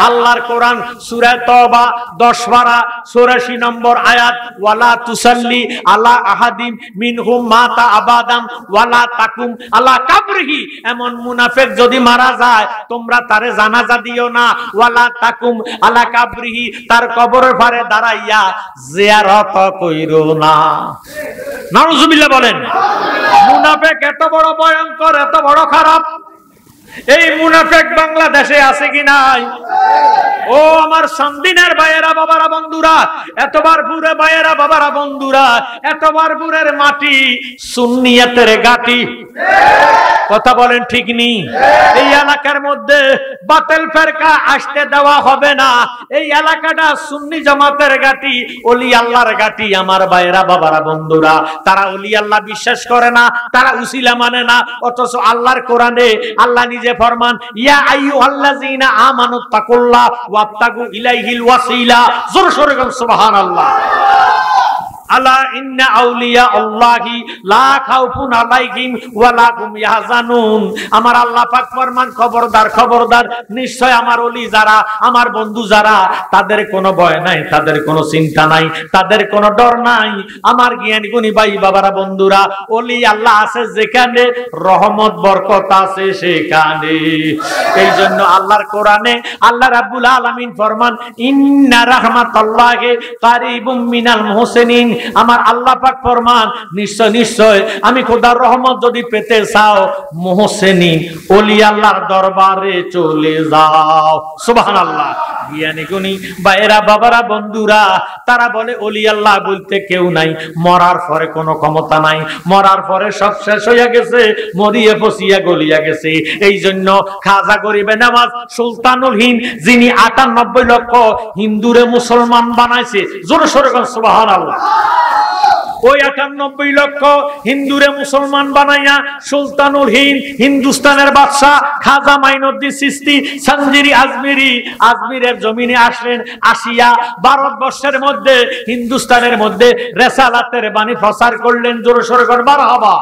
আল্লাহর কোরআন সূরা তওবা 10 পারা 84 নম্বর আয়াত, ওয়ালা তুসাল্লি আলা আহাদিম মিনহুম মাতা আবাদাম ওয়ালা তাকুম আলা কাবরিহি। এমন মুনাফিক যদি মারা যায়, তোমরা তারে জানাজা দিও না, ওয়ালা তাকুম আলা কাবরিহি, তার কবরের পারে দাঁড়াইয়া জিয়ারত কইরো না। নাউজুবিল্লাহ বলেন। মুনাফিক এত বড় ভয়ঙ্কর, এত বড় খারাপ। এই মুনাফিক বাংলাদেশে আছে কি নাই? ও আমার সন্দিনের ভাইয়েরা বাবারা বন্ধুরা, এতবার পুরে ভাইয়েরা বাবারা বন্ধুরা, এতবার পুরের মাটি সুন্নিয়াতের গাটি। কথা বলেন ঠিক নেই? এই এলাকার মধ্যে বাতিল ফেরকা আসতে দেওয়া হবে না। এই এলাকাটা সুন্নি জামাতের গাটি, ওলি আল্লাহর গাটি। আমার ভাইয়েরা বাবারা বন্ধুরা, তারা ওলি আল্লাহ বিশ্বাস করে না, তারা উসিলা মানে না, অথচ আল্লাহর কোরআনে আল্লাহ নিজে ফরমান, ইয়া আইয়ুহাল্লাযীনা আমানুত্তাকুল্লাহ ওয়াবতাগু ইলাইহিল ওয়াসিলা। জোরে সোরে বলেন সুবহানাল্লাহ। আলা ইন্না আউলিয়া আল্লাহি লা খাউফুন আলাইহিম ওয়া লা হুম ইয়াহজানুন। আমার আল্লাহ পাক ফরমান, খবরদার খবরদার, নিশ্চয় আমার ওলি যারা, আমার বন্ধু যারা, তাদের কোনো ভয় নাই, তাদের কোনো চিন্তা নাই, তাদের কোনো ডর নাই। আমার জ্ঞানী গুণী ভাই বাবারা বন্ধুরা, ওলি আল্লাহ আছে যেখানে, রহমত বরকত আছে সেখানে। এই জন্য আল্লাহর কোরআনে আল্লাহ রাব্বুল আলামিন ফরমান, ইন্না রাহমাতাল্লাহি কারিবুম মিনাল মুহসিনিন। আমার আল্লাহ পাক ফরমান, নিশ্চয় নিশ্চয় আমি খোদার রহমত যদি পেতে চাও, মুহসিনিন ওলি আল্লাহর দরবারে চলে যাও। সুবহানাল্লাহ। জ্ঞানী গুণী ভাইয়েরা বাবারা বন্ধুরা, তারা বলে ওলি আল্লাহ বলতে কেউ নাই, মরার পরে কোনো ক্ষমতা নাই, মরার পরে সব শেষ হইয়া গেছে, মরিয়ে পচিয়া গলিয়া গেছে। এই জন্য খাজা গরিবে নামাজ সুলতানুল হিন্দ, যিনি ৯৮ লক্ষ হিন্দুরে মুসলমান বানাইছে, জোরে সোরে সুবহানাল্লাহ। ওই ৯৮ লক্ষ হিন্দুরে মুসলমান বানাইয়া সুলতানুল হিন্দ, হিন্দুস্তানের বাদশাহ খাজা মাইনুদ্দিন চিশতি সঞ্জিরি আজমিরি, আজমিরের জমিনে আসলেন। আসিয়া ভারতবর্ষের মধ্যে, হিন্দুস্তানের মধ্যে রেসালাতের বাণী প্রচার করলেন। জোরে সোরে মারহাবা।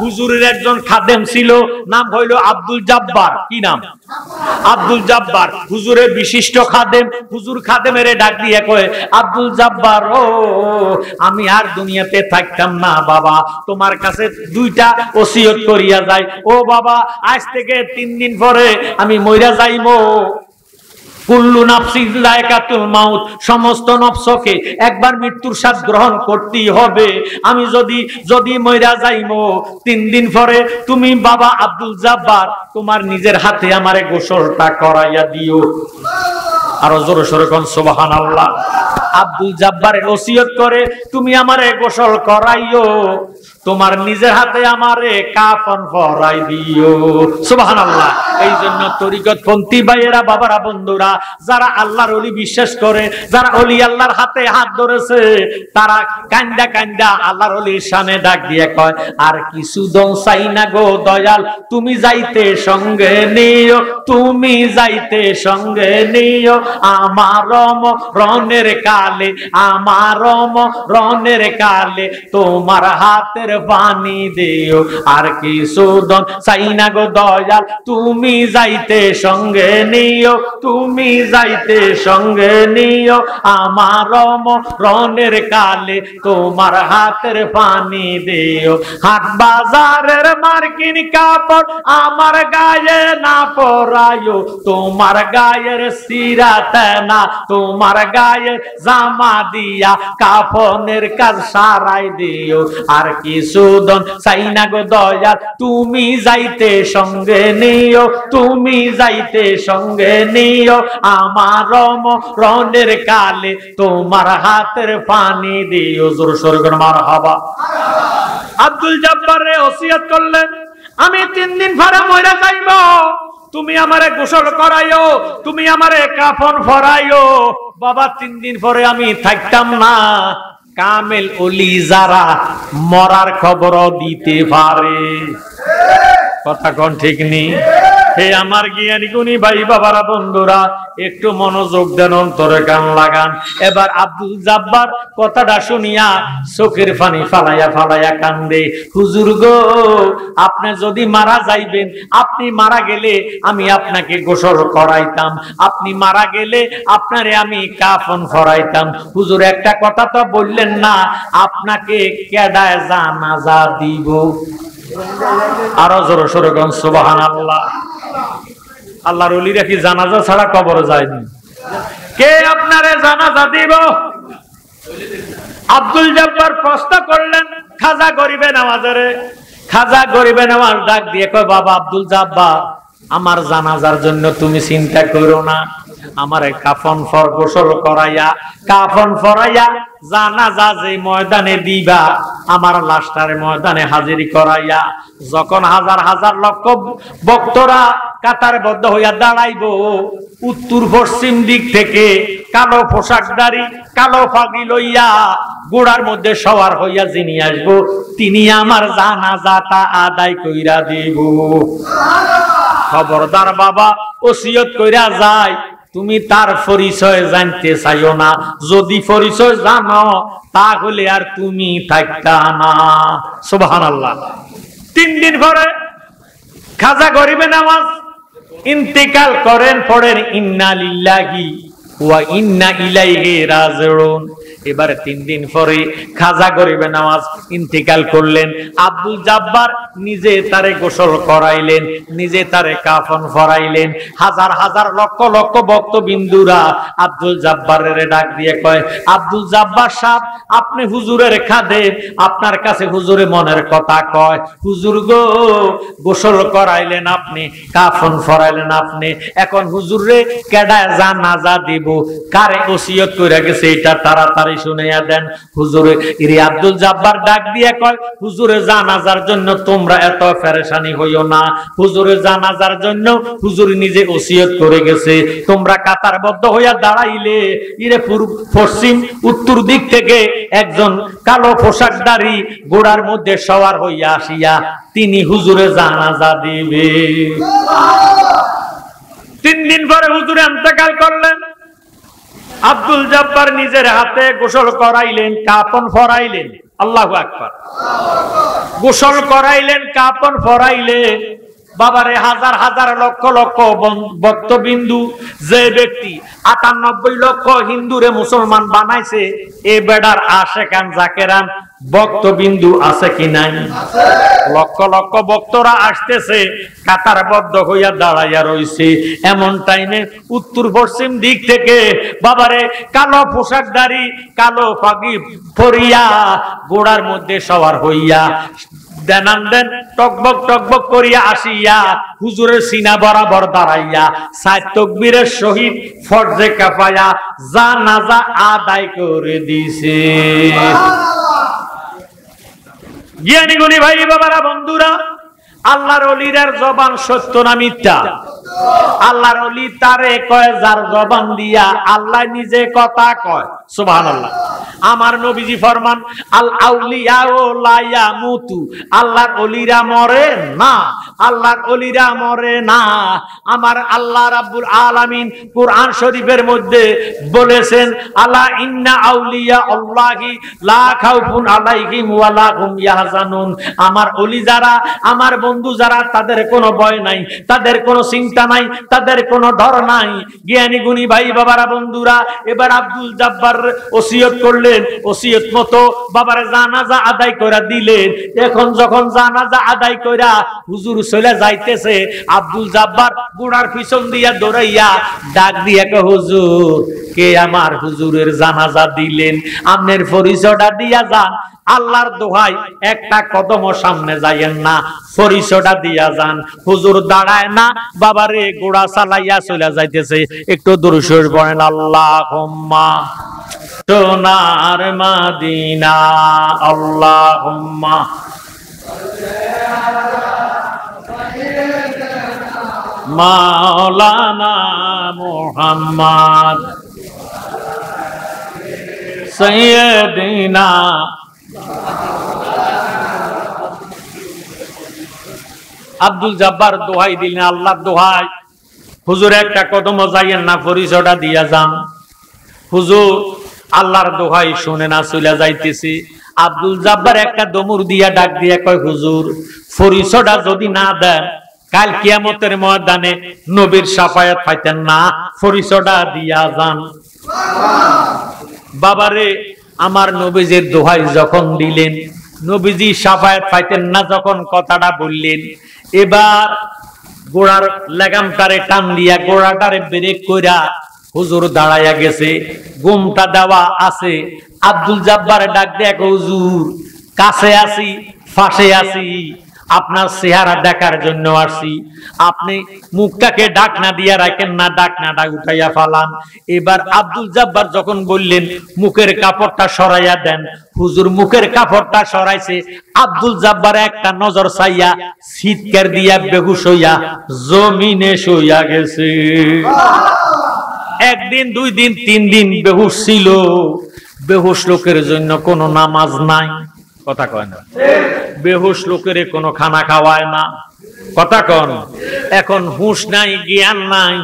হুজুরের একজন খাদেম ছিল, নাম হইল আব্দুল জব্বার। কি নাম? আব্দুল জব্বার। হুজুরের বিশিষ্ট খাদেম। হুজুর খাদেমের ডাক দিয়ে কয়, আব্দুল জব্বার, ও আমি আর দুনিয়াতে থাকতাম না বাবা, তোমার কাছে 2টা ওসিয়ত করিয়া যাই। ও বাবা, আজ থেকে 3 দিন পরে আমি মইরা যাইমু। কুল্লু নাফসিন যায়কাতুল মাউত, সমস্ত নফসকে একবার মৃত্যুর স্বাদ গ্রহণ করতেই হবে। আমি যদি মইরা যাইমু 3 দিন পরে, তুমি বাবা আব্দুল জব্বার তোমার নিজের হাতে আমারে গোসলটা করাইয়া দিও। আরো জোরে সোরে কোন সুবহানাল্লাহ। আব্দুল জব্বারের ওসিয়ত করে, তুমি আমারে গোসল করাইও। তোমার নিজের হাতে আমারে কাফন পরাই দিও। সুবহানাল্লাহ। এই জন্য তরিকতপন্থী ভাইয়েরা, বাবারা, বন্ধুরা, যারা আল্লাহর ওলি বিশ্বাস করে, যারা ওলি আল্লাহর হাতে হাত ধরেছে, তারা কান্দা কান্দা আল্লাহর ওলির শানে ডাক দিয়ে কয়, আর কিছু দন চাই না গো দয়াল, তুমি যাইতে সঙ্গে নিও, তুমি যাইতে সঙ্গে নিও, আমার রনের কালে, আমার রনের কালে তোমার হাতের পানি দিও। আর কিছু দন চাই না গো দয়াল, তুমি যাইতে সঙ্গে নিও, তুমি যাইতে সঙ্গে নিও, আমার রনের কালে তোমার হাতের পানি দিও। হাট বাজারের মার্কিন কাপড় আমার গায়ে না পরায়ো, তোমার গায়ের সিরাতে না, তোমার গায়ে জামা দিয়া কাফনের কাজ সারাই দিও। আর কিছু দন চাই না গো দয়াল, তুমি যাইতে সঙ্গে নিও, তুমি যাইতে সঙ্গে নিও, আমার রনের কালে তোমার হাতের পানি দিও। জোর সোরে করে মারহাবা। আব্দুল জব্বারে ওসিয়ত করলেন, আমি 3 দিন পরে মরে যাইব, তুমি আমারে গোসল করাইও, তুমি আমারে কাফন পরাইও। বাবা 3 দিন পরে আমি থাকতাম না। কামেল ওলি যারা মরার খবর দিতে পারে, কথা কোন ঠিক নেই? হে আমার জ্ঞানী গুণী ভাই, বাবারা, বন্ধুরা, একটু মনোযোগ দেন, অন্তরে কান লাগান। এবার আব্দুল জব্বার কথাটা শুনিয়া চোখের পানি ফালাইয়া ফালাইয়া কান্দে, হুজুর গো, আপনি যদি মারা যাইবেন, আপনি মারা গেলে আমি আপনাকে গোসল করাইতাম, আপনি মারা গেলে আপনারে আমি কাফন পরাইতাম। হুজুর একটা কথা তো বললেন না, আপনাকে কেডায় জানাজা দিব? আরো জোরে সোরে কোন সুবহানাল্লাহ। আল্লাহর ওলিরা কি জানাজা ছাড়া কবরে যায়নি? কে আপনারে জানাজা দিব? আব্দুল জব্বার প্রশ্ন করলেন খাজা গরিবে নওয়াজের। খাজা গরিবে নওয়াজ ডাক দিয়ে কয়, বাবা আব্দুল জব্বার, আমার জানাজার জন্য তুমি চিন্তা করো না, আমারে কাফন ফর গোসল করাইয়া, কাফন পরাইয়া জানাজা যে ময়দানে দিবা, আমার লাশটারে ময়দানে হাজিরি করাইয়া, যখন হাজার হাজার লক্ষ ভক্তরা কাতারবদ্ধ হইয়া দাঁড়াইব, উত্তর পশ্চিম দিক থেকে কালো পোশাকধারী, কালো পাগড়ি লইয়া গোড়ার মধ্যে সওয়ার হইয়া যিনি আসবো, তিনি আমার জানাজাটা আদায় কইরা দিব। খবরদার বাবা, ওসিয়ত কইরা যায়, তুমি তার পরিচয় জানতে চাইও না, যদি পরিচয় জানো তাহলে আর তুমি থাকতা না। সুবহানাল্লাহ। 3 দিন পরে খাজা গরিবে নওয়াজ ইন্তেকাল করেন, পড়েন ইন্না লিল্লাহি ওয়া ইন্না ইলাইহি রাজিউন। এবার 3 দিন পরে খাজা গরিবে নওয়াজ ইন্তেকাল করলেন। আব্দুল জব্বার নিজে তারে গোসল করাইলেন, নিজে তারে কাফন পরাইলেন। হাজার হাজার লক্ষ লক্ষ ভক্তবিন্দুরা আব্দুল জব্বারের ডাক দিয়ে কয়, আব্দুল জব্বার সাহেব, আপনি হুজুরের খাদেম, আপনার কাছে হুজুরে মনের কথা কয়। হুজুর গো, গোসল করাইলেন আপনি, কাফন পরাইলেন আপনি, এখন হুজুরে কেডায় জানাজা দিব, কারে ওসিয়ত কইরা গেছে এটা তাড়াতাড়ি শুনাইয়া দেন। হুজুরে ইরি আব্দুল জব্বার ডাক দিয়ে কয়, হুজুরে জানাজার জন্য তোমরা এত পেরেশানি হইও না, হুজুরে জানাজার জন্য হুজুর নিজে ওসিয়ত করে গেছে, তোমরা কাতারবদ্ধ হইয়া দাঁড়াইলে ইরে পশ্চিম উত্তর দিক থেকে একজন কালো পোশাকধারী গোড়ার মধ্যে সওয়ার হইয়া আসিয়া তিনি হুজুরে জানাজা দিবে। 3 দিন পরে হুজুরে ইন্তেকাল করলেন। আব্দুল জব্বার নিজের হাতে গোসল করাইলেন, কাফন পরাইলেন। আল্লাহু আকবার। গোসল করাইলেন, কাফন পরাইলেন। বাবারে, হাজার হাজার লক্ষ লক্ষ ভক্তবিন্দু, যে ব্যক্তি 98 লক্ষ হিন্দুরে মুসলমান বানাইছে, এ বেড়ার আশেকান জাকেরান ভক্তবিন্দু আছে কি নাই? লক্ষ লক্ষ ভক্তরা আসতেছে, কাতারবদ্ধ হইয়া দাঁড়াইয়া রইছে। এমন টাইমে উত্তর পশ্চিম দিক থেকে বাবারে কালো পোশাকধারী, কালো পাগড়ি পরিয়া গোড়ার মধ্যে সওয়ার হইয়া দেনান দেন টকবক টকবক করিয়া আসিয়া হুজুরের সিনা বরাবর দাঁড়াইয়া 7 তাকবীরের সহিত ফরজে কাফায়া জানাজা আদায় করে দিছে। জ্ঞানী গুণী ভাই বাবারা বন্ধুরা, আল্লাহর ওলির জবান সত্য না মিথ্যা? আল্লাহর ওলি তারে কয় যার জবান দিয়া আল্লাহ নিজে কথা কয়। সুবহানাল্লাহ। আমার নবীজি ফরমান আল আউলিয়া ও লা ইয়ামুতু, আল্লাহর ওলিরা মরে না, আল্লাহর ওলিরা মরে না। আমার আল্লাহ রাব্বুল আলামিন কুরআন শরীফের মধ্যে বলেছেন আলা ইন্না আউলিয়া আল্লাহি লা খাউফুন আলাইহিম ওয়া লা হুম ইয়াহজানুন। আমার ওলি যারা, আমার বন্ধু যারা, তাদের কোনো ভয় নাই, তাদের কোনো চিন্তা নাই, তাদের কোনো ডর নাই। জ্ঞানী গুণী ভাই বাবারা বন্ধুরা, এবার আব্দুল জাব্বার ওসিয়ত করলেন, ওসিয়ত মতো বাবার জানাজা আদায় করে দিলেন। এখন যখন জানাজা আদায় কইরা হুজুর চলে যাইতেছে, আব্দুল জাব্বার বুড়ার পিছন দিয়া দৌড়াইয়া ডাক দিয়া কয় হুজুর, কে আমার হুজুরের জানাজা দিলেন? আপনার পরিচয়টা দিয়া যান। আল্লাহর দোহাই একটা কদম সামনে যাইয়েন না, পরিচয়টা দিয়া যান। হুজুর দাঁড়ায় না, বাবারে গোড়া চালাইয়া চলে যাইতেছে। একটু দরুদ শরীফ পড়েন, আল্লাহুম্মা সোনার মদিনা, আল্লাহুম্মা মাওলানা মুহাম্মদ সাইয়্যিদিনা। আব্দুল জাব্বার দোহাই দিলেন, আল্লাহর দোহাই হুজুর একটা কদম যাইয়েন না, পরিচয়টা দিয়া যান। হুজুর আল্লাহর দোহাই শুনে না, চলে যাইতেছি। আব্দুল জাব্বার একটা দমুর দিয়া ডাক দিয়া কয় হুজুর, পরিচয়টা যদি না দেন কাল কিয়ামতের ময়দানে নবীর শাফায়াত পাইতেন না, পরিচয়টা দিয়া যান। বাবারে আমার নবীজির দোহাই যখন দিলেন, নবীজি শাফায়াত পাইতেন না যখন কথাটা বললেন, এবার গোড়ার লাগামটারে টান দিয়া গোড়াটারে ব্রেক কইরা হুজুর দাঁড়াইয়া গেছে, ঘুমটা দেওয়া আছে। আব্দুল জাব্বারে ডাক দেয়া কয় হুজুর, কাছে আসি, ফাঁসে আসি, আপনার চেহারা দেখার জন্য আসি। আপনি মুখটাকে ডাকনা দিয়া রাখেন না, ডাকনাটা উঠাইয়া ফালান। এবার আব্দুল জাব্বার যখন বললেন মুখের কাপড়টা সরাইয়া দেন, হুজুর মুখের কাপড়টা সরাইছে। আব্দুল জাব্বার একটা নজর চাইয়া চিৎকার দিয়া বেহুশ হইয়া জমিনে শুইয়া গেছে। একদিন, দুই দিন, তিন দিন বেহুশ ছিল। বেহুশ লোকের জন্য কোনো নামাজ নাই, কথা কয় না। বেহুশ লোকের কোনো খানা খাওয়ায় না, কথা কন। এখন হুঁশ নাই, জ্ঞান নাই,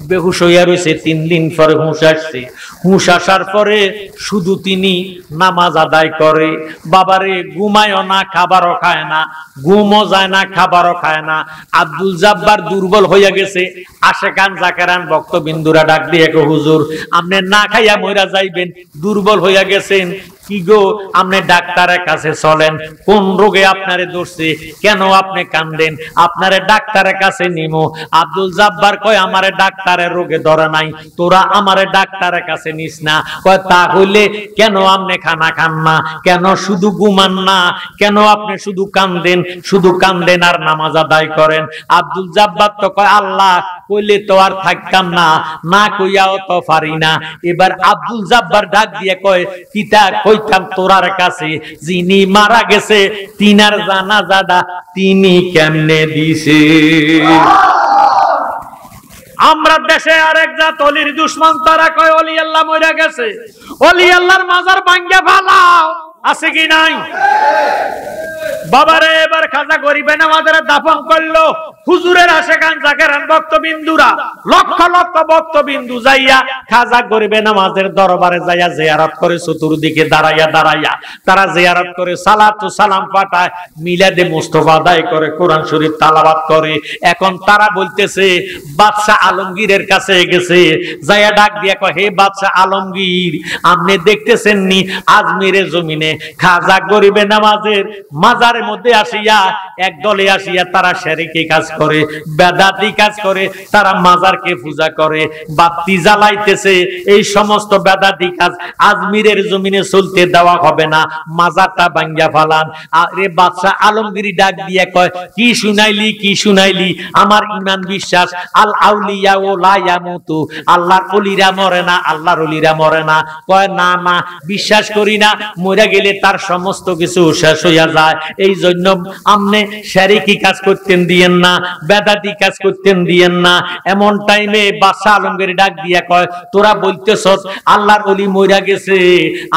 বেহুশ হইয়া রয়েছে। 3 দিন পরে হুঁশ আসছে। হুঁশ আসার পরে শুধু তিনি নামাজ আদায় করে। বাবারে ঘুমায়ও না, খাবারও খায় না, ঘুমও যায় না, খাবারও খায় না। আব্দুল জাব্বার দুর্বল হইয়া গেছে। আশেকান জাকেরান ভক্তবিন্দুরা ডাক দিয়ে হুজুর, আপনি না খাইয়া মইরা যাইবেন, দুর্বল হইয়া গেছেন। কি গো, আপনি ডাক্তারের কাছে চলেন, কোন রোগে আপনারে ধরছে, কেন আপনি কান্দেন, আপনারে ডাক্তারের কাছে নিমো। আব্দুল জাব্বার কয় আমারে ডাক্তারের রোগে ধরে নাই, তোরা আমারে ডাক্তারের কাছে নিস না। কয় তাহলে কেন আপনি খানা খান না, কেন শুধু ঘুমান না, কেন আপনি শুধু কান্দেন, শুধু কান্দেন আর নামাজ আদায় করেন? আব্দুল জাব্বার তো কয় আল্লাহ কইলে তো আর থাকতাম না, না কইয়াও তো পারি না। এবার আব্দুল জাব্বার ডাক দিয়ে কয় পিতা কইতাম তোরার কাছে, যিনি মারা গেছে তিনার জানাজাটা তিনি কেমনে দিছে? আমরা দেশে আরেক জাত অলির দুশমন, তারা কয় অলি আল্লাহ মরে গেছে, অলি আল্লাহর মাজার ভাঙ্গে ফালাও, আছে কি নাই? বাবারে এবার খাজা গরিবে নামাজের দাফন করলো। হুজুরের আশেকান জাকেরান ভক্তবিন্দুরা লক্ষ লক্ষ ভক্তবিন্দু যাইয়া খাজা গরিবে নামাজের দরবারে যাইয়া জিয়ারত করে। চতুর্দিকে দাঁড়াইয়া দাঁড়াইয়া তারা জিয়ারত করে, সালাত ও সালাম পাঠায়, মিলাদে মুস্তাফা আদায় করে, কোরআন শরীফ তেলাওয়াত করে। এখন তারা বলতেছে বাদশা আলমগীরের কাছে গেছে, যাইয়া ডাক দিয়া কয় হে বাদশা আলমগীর, আপনি দেখতেছেন নি আজমিরের জমিনে খাজা গরিবে নামাজের মাজারের মধ্যে আসিয়া এক দলে আসিয়া তারা শিরকি কাজ করে, বেদাতি কাজ করে, তারা মাজারকে পূজা করে, বাতি জ্বালাইতেছে। এই সমস্ত বেদাতি কাজ আজমিরের জমিনে চলতে দেওয়া হবে না, মাজারটা ভাঙ্গা ফালান। আরে বাদশা আলমগীর ডাক দিয়া কয় কি শুনাইলি, কি শুনাইলি? আমার ঈমান বিশ্বাস আল আউলিয়া ও লা ইয়ামুতু, আল্লাহর ওলিরা মরে না, আল্লাহর ওলিরা মরে না। কয় না না, বিশ্বাস করি না, মরে গেলে তার সমস্ত কিছু শেষ হইয়া যায়। এই এই জন্য আমনে শিরকি কাজ করতেন দিয়েন না, বেদাতি কাজ করতেন দিয়েন না। এমন টাইমে বাদশা আলমগীর ডাক দিয়া কয়, তোরা বলতেছস আল্লাহর ওলি মইরা গেছে,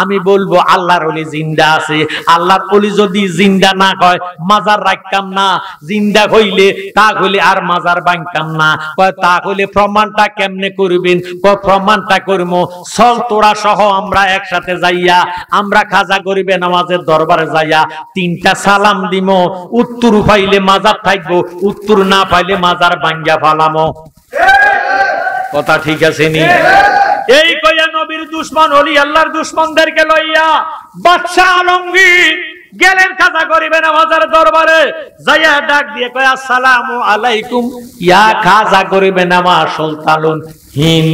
আমি বলবো আল্লাহর ওলি জিন্দা আছে। আল্লাহর ওলি যদি জিন্দা না কয় মাজার রাখতাম না, জিন্দা হইলে তা হইলে আর মাজার ভাঙতাম না। কয় তা হইলে প্রমাণটা কেমনে করবেন? কয় প্রমাণটা করবো, চল তোরা সহ আমরা একসাথে যাইয়া আমরা খাজা গরিবে নামাজের দরবারে যাইয়া 3টা সালাম দিমো, উত্তর পাইলে মাজার থাকবো, উত্তর না পাইলে মাজার ভাঙ্গা ফালামো। কথা ঠিক আছে নি? এই কইয়া নবীর দুশমন ওলি আল্লাহর দুশমনদেরকে লইয়া বাদশা আলমগীর গেলেন খাজা গরিবে নামাজের দরবারে। যাইয়া ডাক দিয়ে কয়, আসসালামু আলাইকুম ইয়া খাজা গরিবে নামাজ সুলতানুল হিন্দ।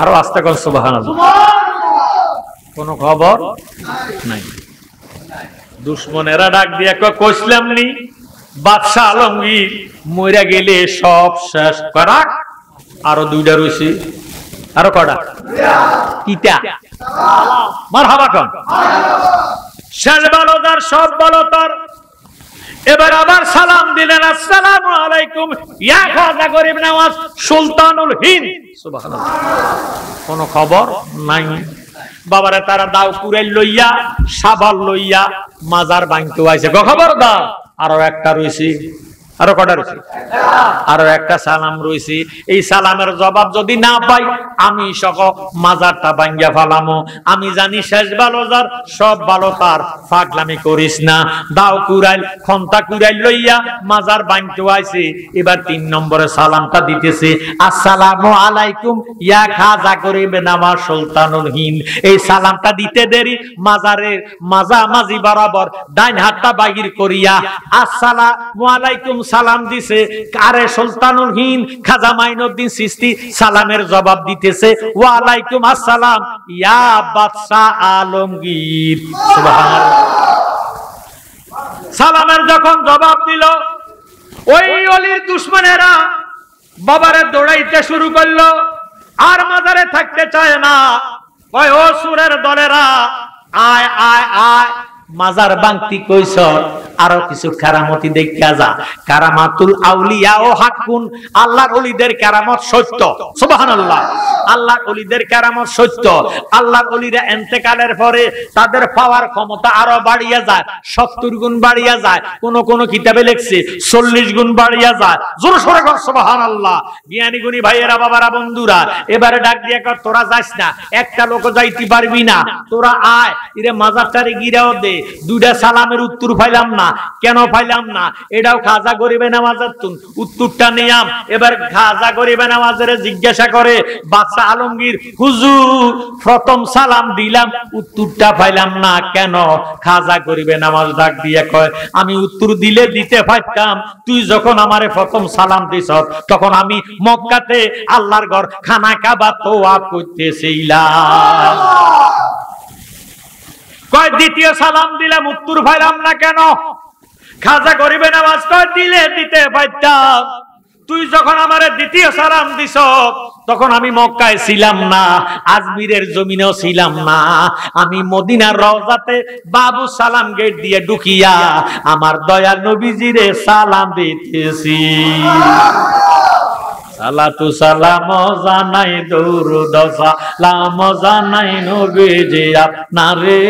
আরো আস্তে কর সুবহানাল্লাহ। কোন খবর নাই। দুশমনেরা ডাক দিয়ে কয়, কইছিলাম নি বাদশা আলমগীর মইরা গেলে সব শেষ করা। আরো 2টা রইছে। আরো কটা? কিটা? মারহাবা কোন? শেষ ভালো তার, সব ভালো তার। এবার আবার সালাম দিলেন, আসসালামু আলাইকুম ইয়া খাজা গরিব নওয়াজ সুলতানুল হিন্দ। সুবহানাল্লাহ। কোন খবর নাই। বাবারে তারা দাও কুরাইল লইয়া সাবাল লইয়া মাজার ভাঙতে আইছে। খবর দাও। আরো একটা রইছে। আরো কটা রয়েছে? আরো একটা সালাম রয়েছে। এই সালামের জবাব যদি না পাই আমি সহ মাজারটা ভাঙ্গিয়া ফালামো। আমি জানি শেষ ভালো যার, সব ভালো তার, পাগলামি করিস না। দাও কুরাইল খন্তা কুরাইল লইয়া মাজার ভাঙতে আইছে। এবার 3 নম্বরে সালামটা দিতেছে, আসসালামু আলাইকুম ইয়া খাজা গরিবে নামাজ সুলতানুল হিন্দ। এই সালামটা দিতে দেরি মাজারের মাঝামাঝি বরাবর ডাইন হাতটা বাহির করিয়া আসসালামু আলাইকুম সালাম দিছে। আরে সুলতানুল হিন্দ খাজা মাইনুদ্দিন চিশতি সালামের জবাব দিতেছে, ওয়া আলাইকুম আসসালাম ইয়া বাদশা আলমগীর। সুবহানাল্লাহ। সালামের যখন জবাব দিল, ওই ওলির দুশমনেরা বাবারে দৌড়াইতে শুরু করলো, আর মাজারে থাকতে চায় না। ওই ও সুরের দলেরা, আয় আয় আয়, মাজার ভাঙতি কইছ, আরো কিছু কারামতি দেখা যা। কারামাতুল আউলিয়া ও হাক্কুন, আল্লাহর ওলিদের কারামত সত্য। সুবহানাল্লাহ। আল্লাহর ওলিদের কারামত সত্য। আল্লাহর ওলিরা ইন্তেকালের পরে তাদের পাওয়ার ক্ষমতা আরো বাড়িয়া যায়, 70 গুণ বাড়িয়া যায়। কোন কোন কিতাবে লেখছে 40 গুণ বাড়িয়া যায়। জোরে সোরে কর সুবহানাল্লাহ। জ্ঞানী গুণী ভাইয়েরা, বাবারা, বন্ধুরা, এবারে ডাক দিয়া কর, তোরা যাস না, একটা লোক যাইতে পারবি না, তোরা আয়। ইরে মাজারটারে গিরাও দে। 2টা সালামের উত্তর পাইলাম না। কেন পাইলাম না? এটাও খাজা গরিবে নামাজের উত্তরটা নিয়াম। এবার খাজা গরিবে নামাজের জিজ্ঞাসা করে বাদশা আলমগীর, হুজুর প্রথম সালাম দিলাম, উত্তরটা পাইলাম না কেন? খাজা গরিবে নামাজ ডাক দিয়ে কয়, আমি উত্তর দিলে দিতে পারতাম। তুই যখন আমারে প্রথম সালাম দিছ তখন আমি মক্কাতে আল্লাহর ঘর খানা কাবা তওয়াফ করতেছিলাম। কয় দ্বিতীয় সালাম দিলাম, উত্তর পাইলাম না কেন? খাজা গরিবে নামাজ কয়, দিলে দিতে পারতাম। তুই যখন আমারে দ্বিতীয় সালাম দিছ তখন আমি মক্কায় ছিলাম না, আজমিরের জমিনেও ছিলাম না। আমি মদিনার রওজাতে বাবু সালাম গেট দিয়ে ঢুকিয়া আমার দয়াল নবীজিরে সালাম দিতেছি। সালাতু সালাম জানাই, দরুদ সালাম জানাই নবীজি আপনারে,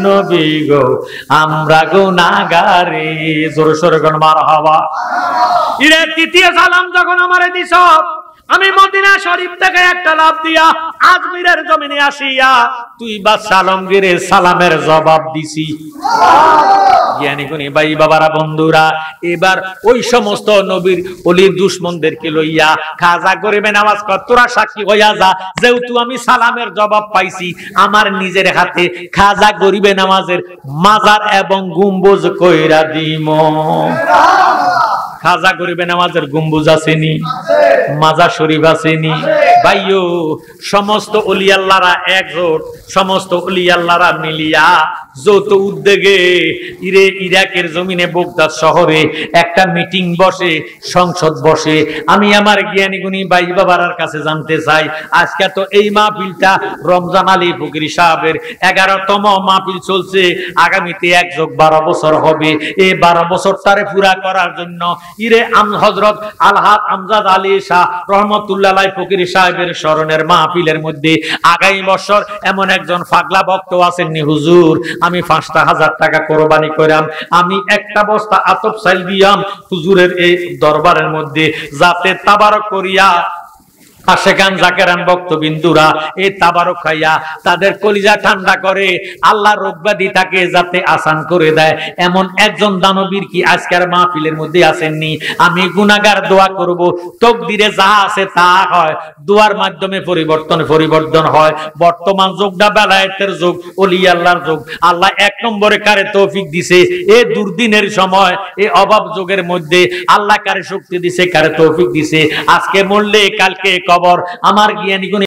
নবী গো আমরা গুনাহগারে। জোরে সোরে কোন মারহাবা। ইরে তৃতীয় সালাম যখন আমারে দিছ, আমি মদিনা শরীফ থেকে একটা লাভ দিয়া আজমিরের জমিনে আসিয়া তুই বাদশা আলমগীরের সালামের জবাব দিছি। জ্ঞানী গুণী ভাই, বাবারা, বন্ধুরা, এবার ওই সমস্ত নবীর ওলির দুশমনদেরকে লইয়া খাজা গরিবে নামাজ কর, তোরা সাক্ষী হইয়া যা, যেহেতু আমি সালামের জবাব পাইছি, আমার নিজের হাতে খাজা গরিবে নামাজের মাজার এবং গম্বুজ কইরা দিম। খাজা গরিবে নামাজের গম্বুজ আসেনি, মাজার শরীফ আসেনি, ভাইও সমস্ত ওলি আল্লাহরা একজোট, সমস্ত ওলি আল্লাহরা মিলিয়া যৌথ উদ্যোগে ইরাকের জমিনে বাগদাদ শহরে একটা মিটিং বসে, সংসদ বসে। আমি আমার জ্ঞানী গুণী ভাই বাবার কাছে জানতে চাই, আজকে তো এই মাহফিলটা রমজান আলী ফকির সাহেবের 11তম মাহফিল চলছে, আগামীতে 1+12 বছর হবে। এই 12 বছরটারে পুরা করার জন্য হযরত আলহাজ আমজাদ আলী শাহ রহমতুল্লাহ আলাইহি ফকির সাহেবের স্মরণের মাহফিলের মধ্যে আগামী বছর এমন একজন পাগলা ভক্ত আছেননি, হুজুর আমি 5,000 টাকা কোরবানি করাম, আমি একটা বস্তা আতপ চাল দিয়াম হুজুরের এই দরবারের মধ্যে, যাতে তাবারক করিয়া আশেকান জাকেরান ভক্তবিন্দুরা এই তাবারক খাইয়া তাদের কলিজা ঠান্ডা করে, আল্লাহ রোগব্যাধি তাকে যাতে আসান করে দেয়, এমন একজন দানবীর কি আজকের মাহফিলের মধ্যে আসেননি? আমি গুনাহগার দোয়া করব, তকদিরে যা আছে তা হয়, দোয়ার মাধ্যমে পরিবর্তন হয়। বর্তমান যুগটা বেলায়েতের যুগ, ওলি আল্লাহর যুগ। আল্লাহ 1 নম্বরে কারে তৌফিক দিছে, এই দুর্দিনের সময়, এই অভাব যুগের মধ্যে আল্লাহ কারে শক্তি দিছে, কারে তৌফিক দিছে। আজকে মরলে কালকে কবর। আমার জ্ঞানী গুণী